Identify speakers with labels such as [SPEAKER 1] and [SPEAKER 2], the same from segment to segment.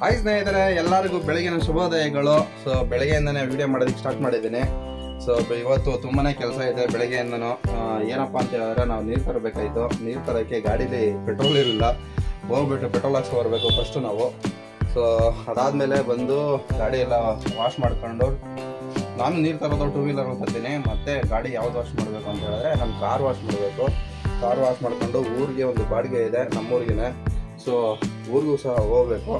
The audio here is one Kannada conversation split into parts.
[SPEAKER 1] ಹಾಯ್ ಸ್ನೇಹಿತರೆ, ಎಲ್ಲರಿಗೂ ಬೆಳಗಿನ ಶುಭೋದಯಗಳು. ಸೊ ಬೆಳಗ್ಗೆಯಿಂದನೇ ವಿಡಿಯೋ ಮಾಡೋದಕ್ಕೆ ಸ್ಟಾರ್ಟ್ ಮಾಡಿದ್ದೀನಿ. ಸೊ ಇವತ್ತು ತುಂಬಾನೇ ಕೆಲಸ ಇದೆ ಬೆಳಗ್ಗೆಯಿಂದನೂ. ಏನಪ್ಪಾ ಅಂತ ಹೇಳಿದ್ರೆ, ನಾವು ನೀರು ತರಬೇಕಾಯ್ತು. ನೀರು ತರೋಕ್ಕೆ ಗಾಡೀಲಿ ಪೆಟ್ರೋಲ್ ಇರಲಿಲ್ಲ. ಹೋಗ್ಬಿಟ್ಟು ಪೆಟ್ರೋಲ್ ಹಾಕ್ಸಿ ಬರಬೇಕು ಫಸ್ಟು ನಾವು. ಸೊ ಅದಾದಮೇಲೆ ಬಂದು ಗಾಡಿ ಎಲ್ಲ ವಾಶ್ ಮಾಡ್ಕೊಂಡು, ನಾನು ನೀರು ತರೋದು 2 ವೀಲರ್ ತರ್ತೀನಿ. ಮತ್ತು ಗಾಡಿ ಯಾವ್ದು ವಾಶ್ ಮಾಡಬೇಕು ಅಂತ ಹೇಳಿದ್ರೆ, ನಮ್ಮ ಕಾರ್ ವಾಶ್ ಮಾಡಬೇಕು. ಕಾರ್ ವಾಶ್ ಮಾಡ್ಕೊಂಡು ಊರಿಗೆ ಒಂದು ಬಾಡಿಗೆ ಇದೆ ನಮ್ಮೂರಿಗೇ. ಸೊ ಊರಿಗೂ ಸಹ ಹೋಗ್ಬೇಕು.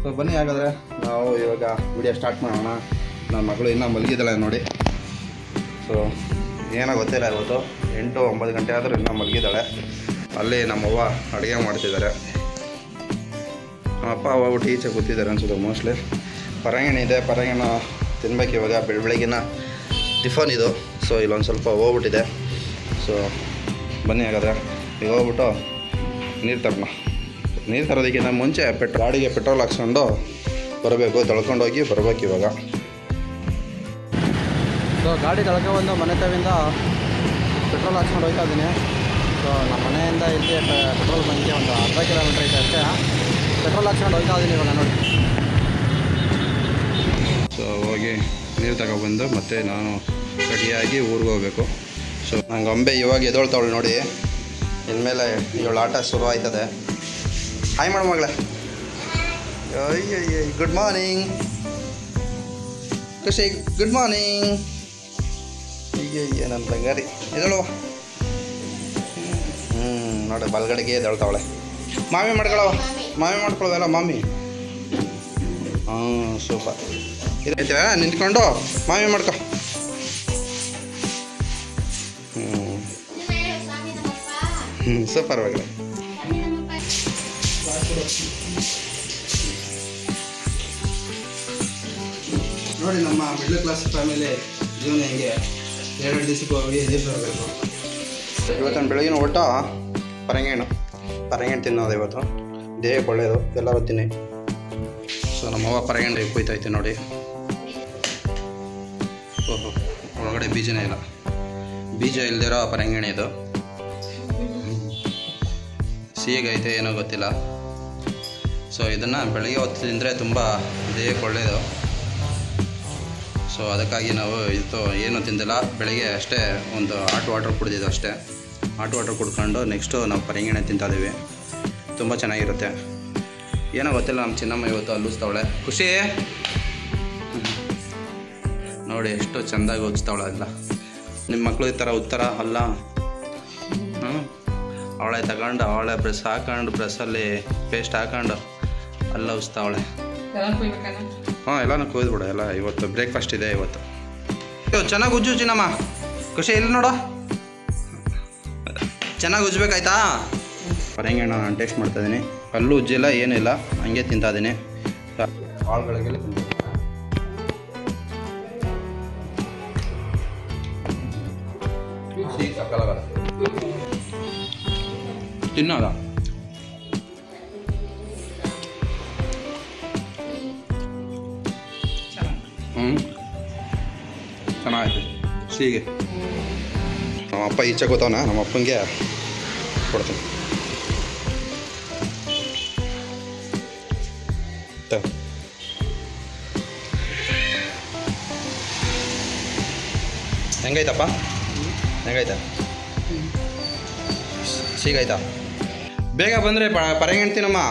[SPEAKER 1] ಸೊ ಬನ್ನಿ, ಹಾಗಾದರೆ ನಾವು ಇವಾಗ ವಿಡಿಯೋ ಸ್ಟಾರ್ಟ್ ಮಾಡೋಣ. ನನ್ನ ಮಗಳು ಇನ್ನೂ ಮಲಗಿದ್ದಾಳೆ ನೋಡಿ. ಸೊ ಏನೋ ಗೊತ್ತಿಲ್ಲ, ಇವತ್ತು 8-9 ಗಂಟೆ ಆದರೂ ಇನ್ನೂ ಮಲಗಿದ್ದಾಳೆ. ಅಲ್ಲಿ ನಮ್ಮವ್ವ ಅಡುಗೆ ಮಾಡ್ತಿದ್ದಾರೆ. ನಮ್ಮ ಅಪ್ಪ ಹೋಗ್ಬಿಟ್ಟು ಈಚೆ ಕೂತಿದ್ದಾರೆ ಅನ್ಸುತ್ತೆ ಮೋಸ್ಟ್ಲಿ. ಪರಂಗಿಣಿ ಇದೆ, ಪರಂಗಿಣ ತಿನ್ಬೇಕು ಇವಾಗ. ಬೆಳಗಿನ ಟಿಫನ್ ಇದು. ಸೊ ಇಲ್ಲೊಂದು ಸ್ವಲ್ಪ ಹೋಗ್ಬಿಟ್ಟಿದೆ. ಸೊ ಬನ್ನಿ ಹಾಗಾದರೆ ಈಗ ಹೋಗ್ಬಿಟ್ಟು ನೀರು ತರೋಣ. ನೀರು ತರೋದಕ್ಕಿಂತ ಮುಂಚೆ ಗಾಡಿಗೆ ಪೆಟ್ರೋಲ್ ಹಾಕ್ಸ್ಕೊಂಡು ಬರಬೇಕು. ತೊಳ್ಕೊಂಡೋಗಿ ಬರ್ಬೇಕು ಇವಾಗ. ಸೊ ಗಾಡಿ ತೊಳ್ಕೊಬಂದು ಮನೆ ತವಿಂದ ಪೆಟ್ರೋಲ್ ಹಾಕ್ಸ್ಕೊಂಡು ಹೋಗ್ತಾ ಇದ್ದೀನಿ. ಸೊ ನಮ್ಮ ಮನೆಯಿಂದ ಇಲ್ಲಿ ಪೆಟ್ರೋಲ್ ಬಂದಿಗೆ ಒಂದು ಅರ್ಧ ಕಿಲೋಮೀಟ್ರ್ ಐತೆ ಅಷ್ಟೇ. ಪೆಟ್ರೋಲ್ ಹಾಕ್ಸ್ಕೊಂಡು ಹೋಗ್ತಾ ಇದ್ದೀನಿ ಇವಾಗ ನೋಡಿ. ಸೊ ಹೋಗಿ ನೀರು ತಗೊಬಂದು ಮತ್ತೆ ನಾನು ರೆಡಿಯಾಗಿ ಊರಿಗೆ ಹೋಗಬೇಕು. ಸೊ ನಂಗೆ ಅಂಬೆ ಇವಾಗ ಎದೊಳ್ತಾವಳು ನೋಡಿ. ಇನ್ಮೇಲೆ ಇವಳು ಆಟ ಶುರು ಆಯ್ತದೆ. ಹಾಯ್ ಮಾಡು ಮಗಳೇ. ಅಯ್ಯಯ್ಯ, ಗುಡ್ ಮಾರ್ನಿಂಗ್ ಖುಷಿ. Good morning. ಅಯ್ಯಯ್ಯ ನನ್ನ ಬಂಗಾರಿ, ಎದಳುವ. ನೋಡಿ ಬಲ್ಗಡೆಗೆ ಎದಳ್ತಾವಳೆ. ಮಾಮಿ ಮಾಡ್ಕೊಳವ, ಮಾಮಿ ಮಾಡ್ಕೊಳವೆಲ್ಲ ಮಾಮಿ. ಸೂಪರ್. ಇದೈತೆ ನಿಂತ್ಕೊಂಡು ಮಾಮಿ ಮಾಡ್ಕೊ. ಸೂಪರ್ ಮಗಳೇ. ನೋಡಿ ನಮ್ಮ ಮಿಡ್ಲ್ ಕ್ಲಾಸ್ ಫ್ಯಾಮಿಲಿ ಜೀವನ ಹೆಂಗೆ. 2 ದಿವಸಕ್ಕೆ ಹೋಗಿ ಎದ್ದು ಬರಬೇಕು. ಇವತ್ತು ಬೆಳಗಿನ ಊಟ ಪರಂಗಿಣು ತಿನ್ನೋದು. ಇವತ್ತು ದೇಹಕ್ಕೆ ಒಳ್ಳೆಯದು, ಎಲ್ಲರೂ ತಿನ್ನಿ. ಸೊ ನಮ್ಮವ್ವ ಪರಂಗಿಣ ಕೊಯ್ತೈತೆ ನೋಡಿ. ಓಹೋ, ಒಳಗಡೆ ಬೀಜನೇ ಇಲ್ಲ. ಬೀಜ ಇಲ್ದಿರೋ ಪರಂಗಿಣಿ ಇದು. ಸಿಹಿಗೈತೆ ಏನೋ ಗೊತ್ತಿಲ್ಲ. ಸೊ ಇದನ್ನು ಬೆಳಗ್ಗೆ ಹೊತ್ತು ತಿಂದರೆ ತುಂಬ ದೇಹಕ್ಕೆ ಒಳ್ಳೆಯದು. ಸೊ ಅದಕ್ಕಾಗಿ ನಾವು ಇದು ಏನೂ ತಿಂದಿಲ್ಲ. ಬೆಳಗ್ಗೆ ಅಷ್ಟೇ ಒಂದು ಹಾಟ್ ವಾಟರ್ ಕುಡಿದಿದ್ದು ಅಷ್ಟೇ. ಹಾಟ್ ವಾಟರ್ ಕುಡ್ಕೊಂಡು ನೆಕ್ಸ್ಟು ನಾವು ಪರಂಗಿಣಿ ತಿಂತಾಯಿದ್ದೀವಿ. ತುಂಬ ಚೆನ್ನಾಗಿರುತ್ತೆ. ಏನೋ ಗೊತ್ತಿಲ್ಲ, ನಮ್ಮ ಚಿನ್ನಮ್ಮ ಇವತ್ತು ಅಲ್ಲಿಸ್ತಾವಳೆ. ಖುಷಿ ನೋಡಿ ಎಷ್ಟು ಚೆಂದಾಗಿ ಉಜ್ತಾವಳೆ ಎಲ್ಲ. ನಿಮ್ಮ ಮಕ್ಕಳು ಈ ಥರ ಉತ್ತರ ಅಲ್ಲ. ಅವಳೆ ತಗೊಂಡು ಅವಳೆ ಬ್ರಷ್ ಹಾಕೊಂಡು, ಬ್ರಷಲ್ಲಿ ಪೇಸ್ಟ್ ಹಾಕೊಂಡು ಅಲ್ಲ ಉಜ್ತಾವಳೆ. ಎಲ್ಲನೂ ಕೊಯ್ದುಬಿಡು ಎಲ್ಲ. ಇವತ್ತು ಬ್ರೇಕ್ಫಾಸ್ಟ್ ಇದೆ ಇವತ್ತು. ಚೆನ್ನಾಗಿ ಉಜ್ಜು ಚಿನ್ನಮ್ಮ. ಖುಷಿ ಇಲ್ಲಿ ನೋಡು, ಚೆನ್ನಾಗಿ ಉಜ್ಬೇಕಾಯ್ತಾ. ಪರಂಗಿಣ ನಾನು ಟೇಸ್ಟ್ ಮಾಡ್ತಾಯಿದ್ದೀನಿ. ಕಲ್ಲು ಉಜ್ಜಿಲ್ಲ, ಏನಿಲ್ಲ, ಹಂಗೆ ತಿಂತಾಯಿದ್ದೀನಿ. ಕಾಳುಗಳಿಗೆಲ್ಲ ತಿನ್ನೋದ. ಚೆನ್ನಾಗೈತೆ ಸಿಹಿಗೆ. ನಮ್ಮಪ್ಪ ಈಚೆ ಕೂತವನ, ನಮ್ಮ ಅಪ್ಪನಿಗೆ ಕೊಡ್ತೀನಿ. ಹೆಂಗೈತಪ್ಪ, ಹೆಂಗೈತೆ? ಸಿಗಾಯ್ತಾ? ಬೇಗ ಬಂದರೆ ಪರಂಗಿಣಿ ತಿನ್ನಮ್ಮ.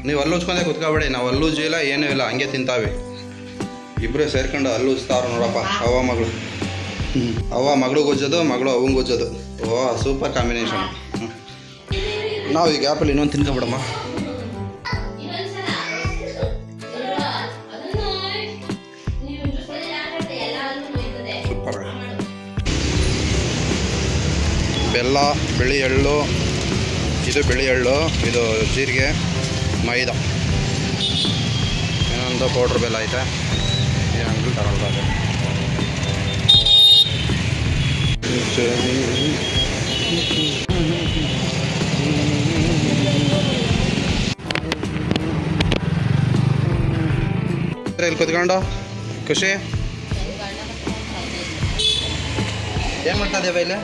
[SPEAKER 1] ನೀವು ಅಲ್ಲು ಉಜ್ಕೊಂಡೆ ಕುತ್ಕೊಬೇಡಿ. ನಾವು ಅಲ್ಲು ಉಜ್ಜಿಲ್ಲ, ಏನೂ ಇಲ್ಲ, ಹಂಗೆ ತಿಂತಾವೆ. ಇಬ್ಬರು ಸೇರ್ಕೊಂಡು ಅಲ್ಲು ಉಜ್ತಾವ್ರು ನೋಡಪ್ಪ. ಅವ್ವ ಮಗಳು, ಅವ್ವ ಮಗಳು ಉಜ್ಜೋದು, ಮಗಳು ಅವಂಗೆ ಉಜ್ಜೋದು. ಓ ಸೂಪರ್ ಕಾಂಬಿನೇಷನ್. ನಾವು ಈ ಗ್ಯಾಪಲ್ಲಿ ಇನ್ನೊಂದು ತಿನ್ಕೊಬಿಡಮ್ಮ. ಸೂಪರ್. ಬೆಲ್ಲ, ಬಿಳಿ ಎಳ್ಳು, ಇದು ಬಿಳಿ ಎಳ್ಳು, ಇದು ಜೀರಿಗೆ, ಮೈದಾ, ಇನ್ನೊಂದು ಪೌಡ್ರ್ ಬೆಲ್ಲ ಐತೆ. ಈ ಅಂಗಡಿ ತಗೊಳ್ತಾರೆ. ಇಲ್ಲಿ ಕುತ್ಕೊಂಡು ಖುಷಿ ಏನು ಮಾಡ್ತಾ ಇದ್ದೇವೆ ಇಲ್ಲಿ?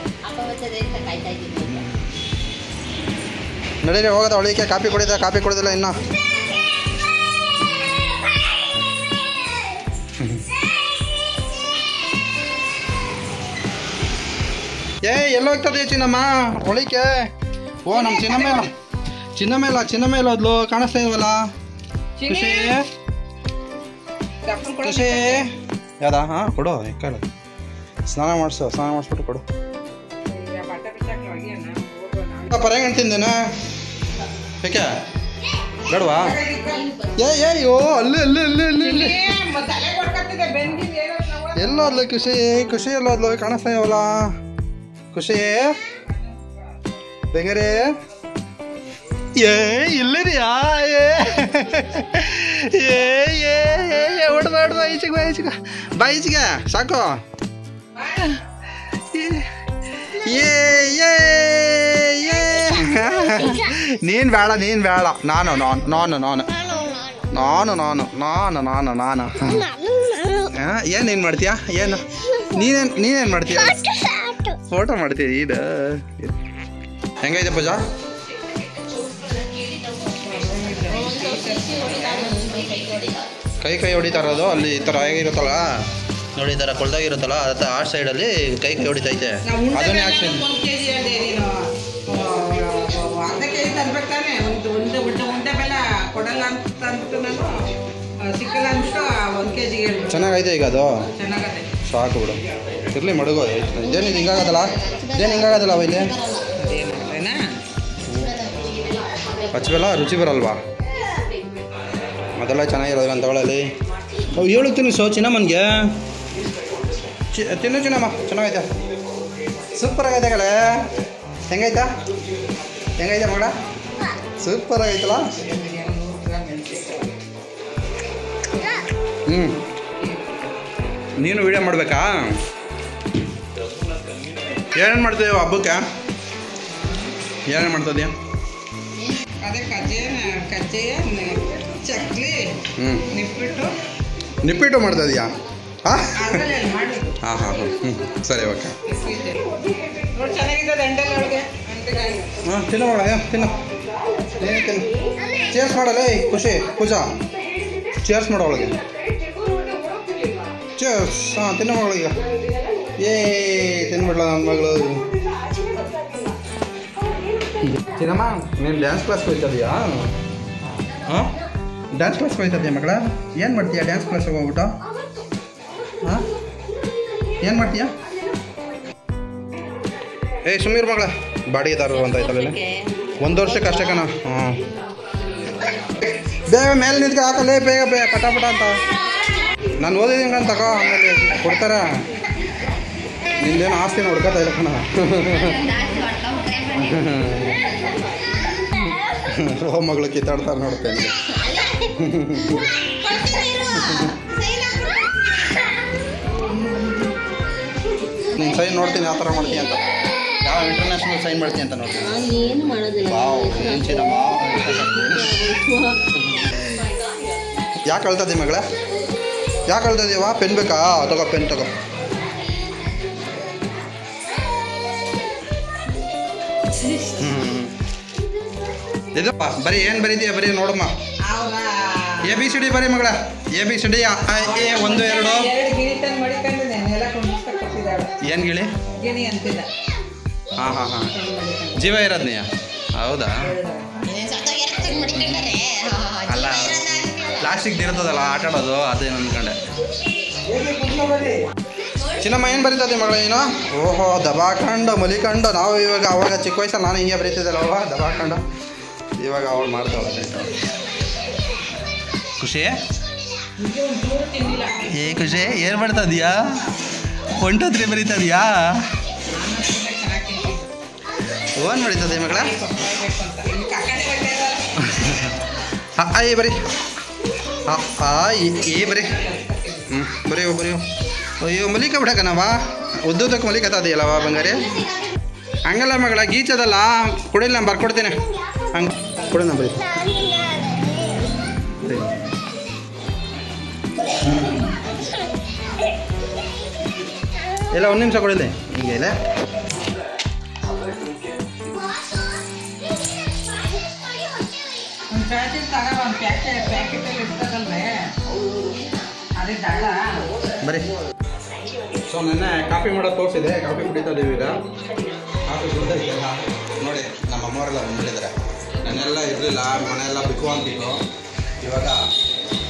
[SPEAKER 1] ನಡೀರಿ ಹೋಗೋದ. ಅವಳಿಗೆ ಕಾಪಿ ಕುಡಿದಿಲ್ಲ ಇನ್ನು. ಏ ಎಲ್ಲ ಹೋಗ್ತದೆ ಚಿನ್ನಮ್ಮ ಒಳಿಕೆ. ಓ ನಮ್ಮ ಚಿನ್ನಮ್ಮ ಇಲ್ಲ ಹೋದ್ಲು ಕಾಣಿಸ್ತಾ ಇಲ್ವಲ್ಲ. ಖುಷಿ ಖುಷಿ ಯಾವ್ದಾ? ಹಾಂ ಕೊಡು ಕಡೆ ಸ್ನಾನ ಮಾಡಿಸ್ಬಿಟ್ಟು ಕೊಡು. ಪರ ತಿಂದೇನಾ ಯಾಕೆ ಬೇಡವಾ? ಅಯ್ಯೋ ಅಲ್ಲಿ ಎಲ್ಲ ಹೋದ್ಲು ಖುಷಿ ಎಲ್ಲ ಹೋದ್ಲು ಕಾಣಿಸ್ತಾ ಇವಲ್ಲ. ಖುಷಿ ಬೆಂಗರೆ ಇಲ್ಲರಿಯಾ ಹೊಡೆದ ಬಾಯಿಚಿಗ ಸಾಕು. ನೀನು ಬೇಡ ನಾನು ಏನೇನು ಮಾಡ್ತೀಯಾ? ಏನು ನೀನೇನು ಮಾಡ್ತೀಯ? ಫೋಟೋ ಮಾಡ್ತೀಯ? ಇದು ಹೆಂಗೈತೆ ಪೂಜಾ? ಕೈ ಹೊಡಿತಾರದು ಅಲ್ಲಿ ಈ ಥರ ಹೇಗಿರುತ್ತಲ್ಲ ನೋಡಿ, ಈ ಥರ ಕೊಳ್ದಾಗಿರುತ್ತಲ್ಲ ಅದ ಆ ಸೈಡಲ್ಲಿ ಕೈ ಹೊಡಿತೈತೆ. ಅದನ್ನೇ ಹಾಕ್ತೀನಿ. ಚೆನ್ನಾಗೈತೆ ಈಗ ಅದು ಸಾಕು ಬಿಡು. ಇರಲಿ ಮಡುಗು. ಇದೇನು ಹಿಂಗಾಗತ್ತಲ್ಲ ಅವ ಇಲ್ಲಿ ಹಚ್ಚಬಲ್ಲ ರುಚಿ ಬರಲ್ವಾ? ಅದೆಲ್ಲ ಚೆನ್ನಾಗಿರೋದು ಅಂತ ತಗೊಳ್ಳಲ್ಲಿ. ಹೇಳು ತಿನ್ನು ಚಿನ್ನಮ್ಮನಿಗೆ ತಿನ್ನು ಚಿನ್ನಮ್ಮ. ಚೆನ್ನಾಗೈತೆ, ಸೂಪರ್ ಆಗೈತೆ ಕಡೆ. ಹೆಂಗೈತೆ ಮಗಳ? ಸೂಪರ್ ಆಗೈತಲ್ಲ. ನೀನು ವಿಡಿಯೋ ಮಾಡಬೇಕಾ? ಏನೇನು ಮಾಡ್ತೀವಿ ಹಬ್ಬಕ್ಕೆ? ಏನೇನು ಮಾಡ್ತಿದ್ಯಾ? ನಿಪ್ಪಿಟ್ಟು ಮಾಡ್ತಾ ಇದೀಯಾ? ಹಾಂ ಸರಿ ಓಕೆ. ಹಾಂ ತಿನ್ನು ಮಗಳ, ತಿನ್ನು ಚೇರ್ಸ್ ಮಾಡಲ್ಲ. ಖುಷಿ ಪೂಜಾ ಚೇರ್ಸ್ ಮಾಡೋ ಒಳಗೆ ಚೇರ್ಸ್. ಹಾಂ ತಿನ್ನು ಮಗಳಿಗೆ. ತಿನ್ಬಿಡ್ಲ ನನ್ನ ಮಗಳು. ಚಿನ್ನಮ್ಮ ನೀನು ಡ್ಯಾನ್ಸ್ ಕ್ಲಾಸ್ಗೆ ಹೋಗ್ತಿದೀಯಾ? ಹಾಂ ಡ್ಯಾನ್ಸ್ ಕ್ಲಾಸ್ಗೆ ಹೋಗ್ತಿದ್ಯಾ ಮಗಳ? ಏನು ಮಾಡ್ತೀಯಾ ಡ್ಯಾನ್ಸ್ ಕ್ಲಾಸ್ಗೆ ಹೋಗ್ಬಿಟ್ಟು? ಹಾಂ ಏನು ಮಾಡ್ತೀಯಾ? ಸುಮೀರ್ ಮಗಳ ಬಾಡಿಗೆದಾರರು ಅಂತ ಆಯ್ತಲ್ಲ 1 ವರ್ಷಕ್ಕೆ ಅಷ್ಟೇ ಕಣ. ಹಾಂ ಬೇಗ ಮೇಲೆ ನಿಂತ್ಗೆ ಹಾಕಲ್ಲೇ ಬೇಗ ಪಟಾಪಟ ಅಂತ. ನಾನು ಓದಿದ್ದೀನಿ ಅಂತ ತಗೋ, ಆಮೇಲೆ ಕೊಡ್ತಾರ. ನಿಂದೇನು ಆಸ್ತಿನ ಹುಡ್ಕೋತಾ ಇಲ್ಲ ಕಣ. ಮಗಳು ಕಿತ್ತಾಡ್ತಾರೆ ನೋಡ್ತೇನೆ. ನೀನು ಸೈನ್ ನೋಡ್ತೀನಿ ಯಾವ ಥರ ಮಾಡ್ತೀನಿ ಅಂತ. ಯಾವ ಇಂಟರ್ನ್ಯಾಷನಲ್ ಸೈನ್ ಮಾಡ್ತೀನಿ ಅಂತ ನೋಡ್ತೀನಿ. ಯಾಕೆ ಅಳ್ತದೆ ಮಗಳ? ಯಾಕೆ ಅಳ್ತದೀವ? ಪೆನ್ ಬೇಕಾ? ತಗೋ ಪೆನ್ ತಗೋ. ಇದಪ್ಪ ಬರೀ ಏನು ಬರೀತೀಯ? ಬರೀ ನೋಡಮ್ಮ. ABCD ಬರೀ ಮಗಳ. ABCD A 1 2. ಏನು ಗಿಳಿ? ಹಾಂ ಜೀವ ಇರೋದ್ನೆಯ? ಹೌದಾ? ಅಲ್ಲ ಪ್ಲಾಸ್ಟಿಕ್ ಇರ್ತದಲ್ಲ ಆಟ ಆಡೋದು, ಅದೇನು ಅಂದ್ಕೊಂಡೆ. ಚಿನ್ನಮ್ಮ ಏನು ಬರೀತದೆ ಮಗಳ ಏನು? ಓಹೋ ದಬಾಕಂಡು ಮಲಿಕಂಡು. ನಾವು ಇವಾಗ ಅವಾಗ ಚಿಕ್ಕ ವಯಸ್ಸಲ್ಲಿ ನಾನು ಹಿಂಗೆ ಬರೀತಿದ್ದಲ್ಲವ ದಬಾಕಂಡು. ಇವಾಗ ಅವಳು ಮಾಡ್ತಾವಲ್ಲ. ಖುಷಿ ಖುಷಿ ಏನು ಮಾಡ್ತದೀಯಾ? ಹೊಂಟೋದ್ರಿ ಬರೀತದೀಯಾ? ಓನ್ ಬರೀತದೆ ಮಗಳ? ಆಯ್ ಬರೀ ಬರೀ ಬರೀ ಅಯ್ಯೋ ಮಲಿಕ ಬಿಡಕನವ ಉದ್ದಕ್ಕೆ ಮಲಿಕತ್ತದೆಯಲ್ಲವ ಬಂಗಾರಿ. ಹಂಗಲ್ಲ ಮಗಳ ಗೀಚದಲ್ಲ ಕೊಡಿಲ್ಲ, ನಾನು ಬರ್ಕೊಡ್ತೇನೆ. ಹಂಗೆ ಕೊಡಿ ನಾನು ಬರೀ. ಎಲ್ಲ 1 ನಿಮಿಷ ಕೊಡಿಲ್ಲ ಹೀಗೆ ಇಲ್ಲ. ಬರೀ ಸೊ ಸೊ ನೆನ್ನೆ ಕಾಫಿ ಮಾಡೋದು ತೋರಿಸಿದೆ, ಕಾಫಿ ಕುಡಿತಾ ಇದೀವಿ ಈಗ. ಕಾಫಿ ಕುಡಿದೈತೆಲ್ಲ ನೋಡಿ, ನಮ್ಮ ಅಮ್ಮವರೆಲ್ಲ ಬಂದಿದ್ದಾರೆ. ನಾನೆಲ್ಲ ಇರಲಿಲ್ಲ, ಮನೆಯೆಲ್ಲ ಬಿಕ್ಕು ಅಂತಿತ್ತು. ಇವಾಗ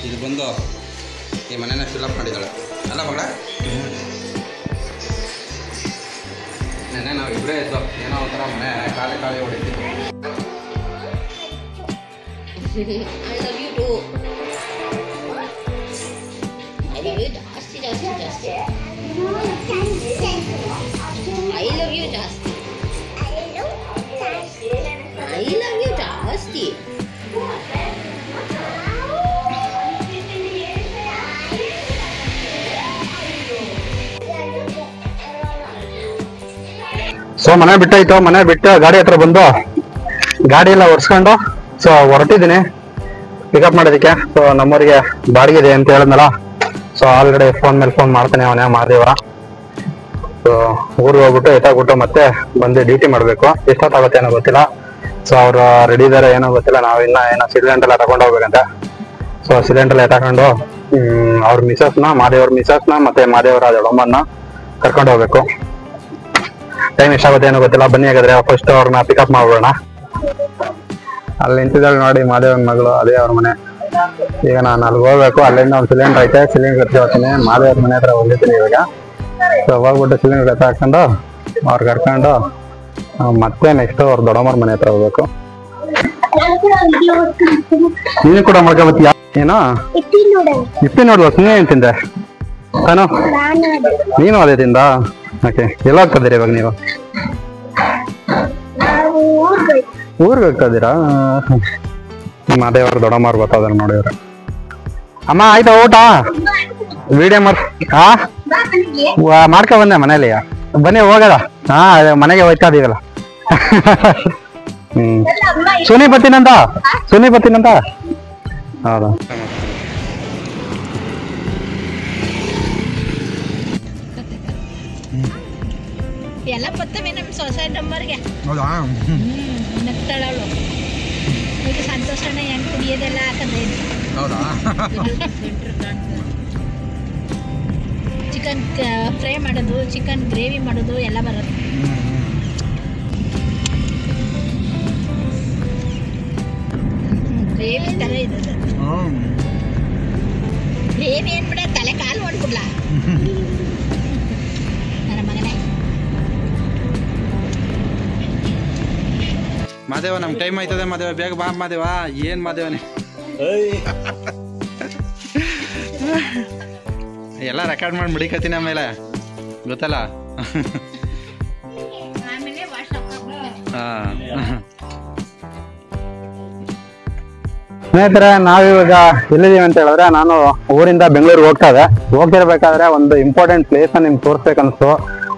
[SPEAKER 1] ಇದು ಬಂದು ಈ ಮನೆನ ಫಿಲ್ಅಪ್ ಮಾಡಿದ್ದಾಳೆ ಅಲ್ಲ ಮಗಳ. ನೆನ್ನೆ ನಾವು ಇಬ್ಬರೇ ಇದ್ದು, ಏನೋ ಒಂಥರ ಮನೆ ಖಾಲಿ ಖಾಲಿ ಹೊಡಿತಿತ್ತು.
[SPEAKER 2] I love you too. I love you ಜಾಸ್ತಿ ಜಾಸ್ತಿ ಜಾಸ್ತಿ. I love you ಜಾಸ್ತಿ. I love you ಜಾಸ್ತಿ.
[SPEAKER 3] ಸೊ ಮನೆ ಬಿಟ್ಟಾಯ್ತು, ಮನೆ ಬಿಟ್ಟು ಗಾಡಿ ಹತ್ರ ಬಂದು ಗಾಡಿ ಎಲ್ಲ ಒರೆಸ್ಕೊಂಡು ಸೊ ಹೊರಟಿದ್ದೀನಿ ಪಿಕಪ್ ಮಾಡೋದಕ್ಕೆ. ಸೊ ನಮ್ಮೂರಿಗೆ ಬಾಡಿಗೆ ಇದೆ ಅಂತ ಹೇಳಿದ್ನಲ್ಲ, ಸೊ ಆಲ್ರೆಡಿ ಫೋನ್ ಮೇಲೆ ಫೋನ್ ಮಾಡ್ತಾನೆ ಅವನೇ ಮಹಾದೇವ. ಸೊ ಊರಿಗೆ ಹೋಗ್ಬಿಟ್ಟು ಎತ್ತಾಗ್ಬಿಟ್ಟು ಮತ್ತೆ ಬಂದು ಡ್ಯೂಟಿ ಮಾಡಬೇಕು. ಎಷ್ಟೊತ್ತಾಗುತ್ತೆ ಏನೋ ಗೊತ್ತಿಲ್ಲ. ಸೊ ಅವ್ರು ರೆಡಿ ಇದಾರೆ ಏನೋ ಗೊತ್ತಿಲ್ಲ. ನಾವಿನ್ನ ಏನೋ ಸಿಲಿಂಡರ್ ಎಲ್ಲ ತಗೊಂಡು ಹೋಗ್ಬೇಕಂತ. ಸೊ ಸಿಲಿಂಡರ್ ಎಲ್ಲ ತಗೊಂಡು ಅವ್ರ ಮಿಸಸ್ನ, ಮಾದೇವ್ರ ಮಿಸಸ್ನ ಮತ್ತೆ ಮಾದೇವರ ದೊಡ್ಡಮ್ಮನ್ನ ಕರ್ಕೊಂಡು ಹೋಗ್ಬೇಕು. ಟೈಮ್ ಎಷ್ಟಾಗುತ್ತೆ ಏನೋ ಗೊತ್ತಿಲ್ಲ. ಬನ್ನಿ ಹಾಗಾದ್ರೆ ಫಸ್ಟ್ ಅವ್ರನ್ನ ಪಿಕಪ್ ಮಾಡ್ಬಿಡೋಣ. ಅಲ್ಲಿ ನಿಂತಿದ್ದಾಳೆ ನೋಡಿ ಮಾದೇವನ ಮಗಳು, ಅದೇ ಅವ್ರ ಮನೆ. ಈಗ ನಾನು ಅಲ್ಲಿಗೆ ಹೋಗ್ಬೇಕು. ಅಲ್ಲಿಂದ ಒಂದು ಸಿಲಿಂಡರ್ ಐತೆ, ಸಿಲಿಂಡರ್ ಎತ್ತಿ ಹೋಗ್ತೀನಿ. ಮಾದೇವ್ರ ಮನೆ ಹತ್ರ ಹೋಗಿರ್ತೀನಿ ಇವಾಗ. ಸೊ ಹೋಗ್ಬಿಟ್ಟು ಸಿಲಿಂಡರ್ ಎತ್ತ ಹಾಕೊಂಡು ಅವ್ರು ಕರ್ಕೊಂಡು ಮತ್ತೆ ನೆಕ್ಸ್ಟ್ ಅವ್ರ ದೊಡ್ಡಮ್ಮರ ಮನೆ ಹತ್ರ ಹೋಗ್ಬೇಕು. ನೀನು ಕೂಡ ಮಾಡ್ಕೊಬತ್ತೀಯ ಏನೋ ಇಪ್ಪಿ ನೋಡುವ ಸುಮ್ಮನೆ ಏನ್ ತಿಂದೆ ತಾನು? ನೀನು ಅದೇ ತಿಂದ? ಓಕೆ. ಎಲ್ಲ ಹೋಗ್ತದಿರಿ ಇವಾಗ ನೀವು? ಊರ್ಗೆ ಹೋಗ್ತದಿರಾ? ಮಾದೇವ್ರ ದೊಡ್ಡಮ್ಮವ್ರು ಬರ್ತಾವ್ದಾರ ನೋಡಿ ಅವ್ರು. ಅಮ್ಮ ಆಯ್ತಾ ಊಟ? ವಿಡಿಯೋ ಮಾಡ್ಕೊ ಬಂದೆ ಮನೇಲಿ. ಬನ್ನಿ ಹೋಗದ. ಹಾ ಮನೆಗೆ ಹೋಯ್ತಾ ಇದೀವಲ್ಲ. ಸುನಿ ಬರ್ತೀನಂತ, ಸುನಿ ಬರ್ತೀನಂತ. ಹೌದಾ?
[SPEAKER 2] ಎಲ್ಲ ಬರ್ತವೆ ನಮ್ಮ ಸೊಸೈಟಿ ನಂಬರ್ಗೆ.
[SPEAKER 1] ಹೌದಾ?
[SPEAKER 2] ನಗ್ತಾಳವಳು. ಈಗ ಸಂತೋಷಣ್ಣ ಹೆಂಗ್ ಕುಡಿಯೋದೆಲ್ಲ ಹಾಕಂದ್ರೆ
[SPEAKER 1] ಹೌದಾ?
[SPEAKER 2] ಚಿಕನ್ ಫ್ರೈ ಮಾಡೋದು, ಚಿಕನ್ ಗ್ರೇವಿ ಮಾಡೋದು ಎಲ್ಲ ಬರೋದು. ಗ್ರೇವಿ ತರ ಇದೆ. ಗ್ರೇವಿ ಏನ್ ಬಿಡ, ತಲೆ ಕಾಲು ಹೊಡ್ಬಿಡ್ಲಾ ನನ್ನ ಮಗನೇ.
[SPEAKER 1] ಮಾದೇವ ನಮ್ಗೆ ಟೈಮ್ ಆಯ್ತದೆ ಮಾದೇವ, ಬೇಗ ಬಾ ಮಾದೇವ. ಏನ್ ಮಾದೇವನೇ ಎಲ್ಲ ರೆಕಾರ್ಡ್ ಮಾಡಿ ಮುಡಿಕತ್ತೀನಿ ಆಮೇಲೆ ಗೊತ್ತಲ್ಲ.
[SPEAKER 3] ಸ್ನೇಹಿತರೆ, ನಾವಿವಾಗ ಎಲ್ಲಿದ್ದೀವಿ ಅಂತ ಹೇಳಿದ್ರೆ, ನಾನು ಊರಿಂದ ಬೆಂಗಳೂರಿಗೆ ಹೋಗ್ತಿರ್ಬೇಕಾದ್ರೆ ಒಂದು ಇಂಪಾರ್ಟೆಂಟ್ ಪ್ಲೇಸ್ ನಿಮ್ಗೆ ತೋರಿಸ್ಬೇಕನ್ನಿಸ್ತು.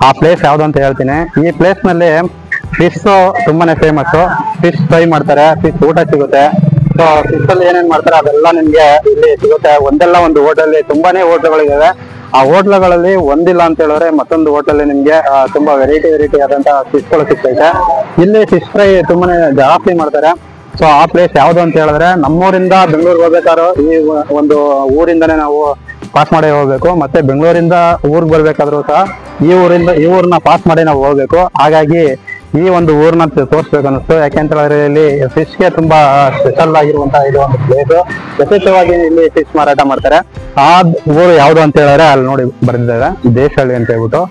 [SPEAKER 3] ಆ ಪ್ಲೇಸ್ ಯಾವ್ದು ಅಂತ ಹೇಳ್ತೀನಿ. ಈ ಪ್ಲೇಸ್ ನಲ್ಲಿ ಫಿಶ್ ತುಂಬಾನೇ ಫೇಮಸ್. ಫಿಶ್ ಫ್ರೈ ಮಾಡ್ತಾರೆ, ಫಿಶ್ ಊಟ ಸಿಗುತ್ತೆ. ಸೊ ಫಿಶ್ ಅಲ್ಲಿ ಏನೇನ್ ಮಾಡ್ತಾರೆ ಅದೆಲ್ಲ ನಿಮ್ಗೆ ಇಲ್ಲಿ ಸಿಗುತ್ತೆ. ಒಂದೆಲ್ಲ ಒಂದು ಹೋಟೆಲ್, ತುಂಬಾನೇ ಹೋಟ್ಲುಗಳಿದಾವೆ. ಆ ಹೋಟ್ಲುಗಳಲ್ಲಿ ಒಂದಿಲ್ಲ ಅಂತ ಹೇಳಿದ್ರೆ ಮತ್ತೊಂದು ಹೋಟೆಲ್ ನಿಮ್ಗೆ ತುಂಬಾ ವೆರೈಟಿ ಆದಂತಹ ಫಿಶ್ಗಳು ಸಿಗ್ತೈತೆ. ಇಲ್ಲಿ ಫಿಶ್ ಫ್ರೈ ತುಂಬಾನೇ ಜಾಸ್ತಿ ಮಾಡ್ತಾರೆ. ಸೊ ಆ ಪ್ಲೇಸ್ ಯಾವ್ದು ಅಂತ ಹೇಳಿದ್ರೆ, ನಮ್ಮೂರಿಂದ ಬೆಂಗಳೂರಿಗೆ ಹೋಗ್ಬೇಕಾದ್ರೆ ಈ ಒಂದು ಊರಿಂದನೇ ನಾವು ಪಾಸ್ ಮಾಡಿ ಹೋಗ್ಬೇಕು. ಮತ್ತೆ ಬೆಂಗಳೂರಿಂದ ಊರಿಗೆ ಬರ್ಬೇಕಾದ್ರೂ ಸಹ ಈ ಊರನ್ನ ಪಾಸ್ ಮಾಡಿ ನಾವು ಹೋಗ್ಬೇಕು. ಹಾಗಾಗಿ ಈ ಒಂದು ಊರ್ನ ತೋರಿಸ್ಬೇಕು ಅನ್ನಿಸ್ತು. ಯಾಕೆಂತ ಹೇಳಿದ್ರೆ ಇಲ್ಲಿ ಫಿಶ್ಗೆ ತುಂಬಾ ಸ್ಪೆಷಲ್ ಆಗಿರುವಂತಹ ಇದು ಒಂದು ಪ್ಲೇಸ್. ಯಥೇಚ್ಛವಾಗಿ ಇಲ್ಲಿ ಫಿಶ್ ಮಾರಾಟ ಮಾಡ್ತಾರೆ. ಆ ಊರು ಯಾವ್ದು ಅಂತ ಹೇಳಿದ್ರೆ ಅಲ್ಲಿ ನೋಡಿ ಬರ್ದಿದ್ದಾರೆ, ದೇಶಹಳ್ಳಿ ಅಂತ ಹೇಳ್ಬಿಟ್ಟು.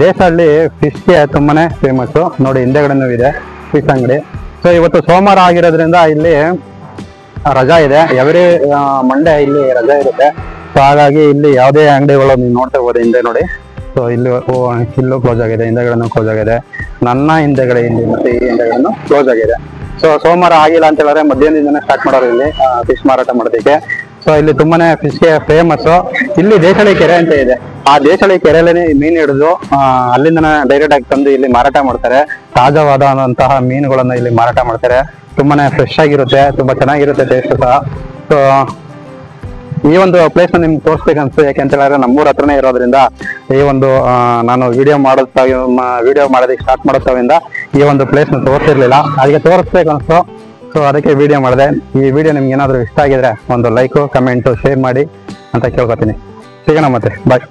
[SPEAKER 3] ದೇಶಹಳ್ಳಿ ಫಿಶ್ಗೆ ತುಂಬಾನೇ ಫೇಮಸ್. ನೋಡಿ ಹಿಂದೆಗಡೆನೂ ಇದೆ ಫಿಶ್ ಅಂಗಡಿ. ಸೊ ಇವತ್ತು ಸೋಮವಾರ ಆಗಿರೋದ್ರಿಂದ ಇಲ್ಲಿ ರಜಾ ಇದೆ. ಎವ್ರಿ ಮಂಡೇ ಇಲ್ಲಿ ರಜಾ ಇರುತ್ತೆ. ಸೊ ಹಾಗಾಗಿ ಇಲ್ಲಿ ಯಾವುದೇ ಅಂಗಡಿಗಳು ನೀವು ನೋಡ್ತಾ ಇರ್ಬೋದು. ಹಿಂದೆ ನೋಡಿ, ಸೊ ಇಲ್ಲೂ ಕ್ಲೋಸ್ ಆಗಿದೆ, ಹಿಂದೆಗಡೆನೂ ಕ್ಲೋಸ್ ಆಗಿದೆ. ನನ್ನ ಹಿಂದೆಗಡೆ ಇಲ್ಲಿ ಮತ್ತೆ ಈ ಹಿಂದೆಗಡೆನೂ ಕ್ಲೋಸ್ ಆಗಿದೆ. ಸೊ ಸೋಮವಾರ ಆಗಿಲ್ಲ ಅಂತ ಹೇಳಿದ್ರೆ ಮಧ್ಯಾಹ್ನದಿಂದನೇ ಸ್ಟಾರ್ಟ್ ಮಾಡೋರು ಇಲ್ಲಿ ಫಿಶ್ ಮಾರಾಟ ಮಾಡೋದಕ್ಕೆ. ಸೊ ಇಲ್ಲಿ ತುಂಬಾನೇ ಫಿಶ್ಗೆ ಫೇಮಸ್. ಇಲ್ಲಿ ದೇಶಹಳ್ಳಿ ಕೆರೆ ಅಂತ ಇದೆ. ಆ ದೇಶಹಳ್ಳಿ ಕೆರೆಯಲ್ಲಿ ಮೀನು ಹಿಡಿದು ಅಲ್ಲಿಂದ ಡೈರೆಕ್ಟ್ ಆಗಿ ತಂದು ಇಲ್ಲಿ ಮಾರಾಟ ಮಾಡ್ತಾರೆ. ತಾಜಾವಾದಂತಹ ಮೀನುಗಳನ್ನ ಇಲ್ಲಿ ಮಾರಾಟ ಮಾಡ್ತಾರೆ. ತುಂಬಾನೇ ಫ್ರೆಶ್ ಆಗಿರುತ್ತೆ, ತುಂಬಾ ಚೆನ್ನಾಗಿರುತ್ತೆ ಟೇಸ್ಟ್ ಸಹ. ಸೊ ಈ ಒಂದು ಪ್ಲೇಸ್ ನಿಮ್ಗೆ ತೋರಿಸ್ಬೇಕನ್ಸ್ತು. ಯಾಕೆಂತ ಹೇಳಿದ್ರೆ ನಮ್ಮೂರ ಹತ್ರನೇ ಇರೋದ್ರಿಂದ ಈ ಒಂದು ನಾನು ವಿಡಿಯೋ ಮಾಡೋದಕ್ಕೆ ಸ್ಟಾರ್ಟ್ ಮಾಡೋದ್ರಿಂದ ಈ ಒಂದು ಪ್ಲೇಸ್ ನ ತೋರಿಸಿರ್ಲಿಲ್ಲ, ಅದಕ್ಕೆ ತೋರಿಸ್ಬೇಕನ್ಸ್ತು. ಸೊ ಅದಕ್ಕೆ ವಿಡಿಯೋ ಮಾಡಿದೆ. ಈ ವಿಡಿಯೋ ನಿಮ್ಗೆ ಏನಾದ್ರು ಇಷ್ಟ ಆಗಿದ್ರೆ ಒಂದು ಲೈಕ್, ಕಮೆಂಟ್, ಶೇರ್ ಮಾಡಿ ಅಂತ ಕೇಳ್ಕೊತೀನಿ. ಸಿಗೋಣ ಮತ್ತೆ, ಬಾಯ್.